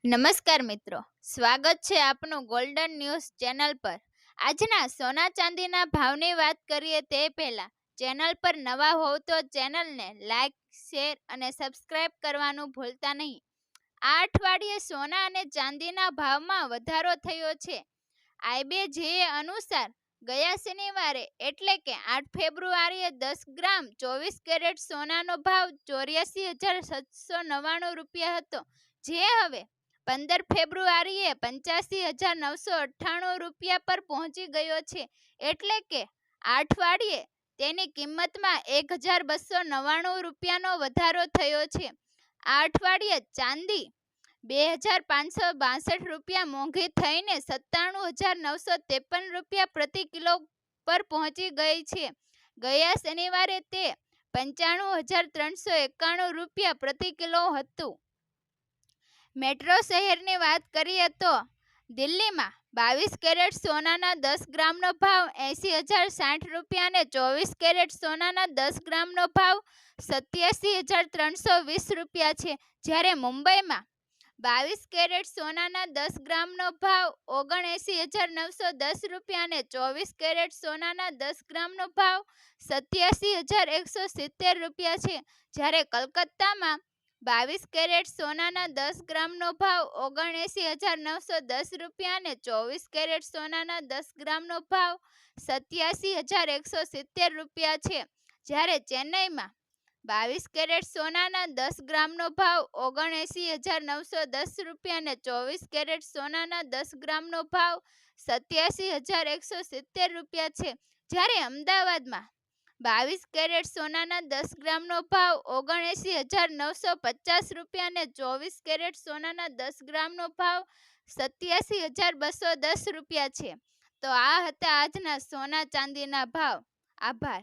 નમસ્કાર મિત્રો, સ્વાગત છે આપનું ગોલ્ડન ન્યૂઝ ચેનલ પર। આજના સોના ચાંદીના ભાવની વાત કરીએ તે પહેલા ચેનલ પર નવા હોવ તો ચેનલને લાઈક, શેર અને સબસ્ક્રાઇબ કરવાનું ભૂલતા નહીં। આ અઠવાડિયે સોના અને ચાંદીના ભાવમાં વધારો થયો છે। IBJE અનુસાર ગયા શનિવારે એટલે કે 8 ફેબ્રુઆરીએ 10 ગ્રામ 24 કેરેટ સોનાનો ભાવ 84,799 રૂપિયા હતો, જે હવે 15 ફેબ્રુઆરીએ 85,998 રૂપિયા પર પહોંચી ગયો છે। એટલે કે આ અઠવાડિયે તેની કિંમતમાં 1,299 રૂપિયાનો વધારો થયો છે। આ અઠવાડિયે ચાંદી 2,562 રૂપિયા મોંઘી થઈને 97,953 રૂપિયા પ્રતિ કિલો પર પહોંચી ગઈ છે। ગયા શનિવારે તે 95,391 રૂપિયા પ્રતિ કિલો હતું। મેટ્રો શહેરની વાત કરીએ તો દિલ્હીમાં 22 કેરેટ સોનાના 10 ગ્રામનો ભાવ 80,060 રૂપિયા અને 24 કેરેટ સોનાના 10 ગ્રામનો ભાવ 87,320 રૂપિયા છે, જ્યારે મુંબઈમાં 22 કેરેટ સોનાના 10 ગ્રામનો ભાવ 79,910 રૂપિયા અને 24 કેરેટ સોનાના 10 ગ્રામનો ભાવ 87,170 રૂપિયા છે, જ્યારે કલકત્તામાં 22 કેરેટ સોનાના 10 ગ્રામનો ભાવ 79,910 રૂપિયા અને 24 કેરેટ સોનાના 10 ગ્રામનો ભાવ 87,170 રૂપિયા છે, જ્યારે ચેન્નઈમાં 22 કેરેટ સોનાના 10 ગ્રામનો ભાવ 79,910 રૂપિયા અને 24 કેરેટ સોનાના 10 ગ્રામનો ભાવ 87,170 રૂપિયા છે, જ્યારે અમદાવાદમાં 22 કેરેટ સોનાના 10 ગ્રામનો ભાવ 79,950 રૂપિયા અને 24 કેરેટ સોનાના 10 ગ્રામનો ભાવ 87,210 રૂપિયા છે। તો આ હતા આજના સોના ચાંદીના ભાવ। આભાર।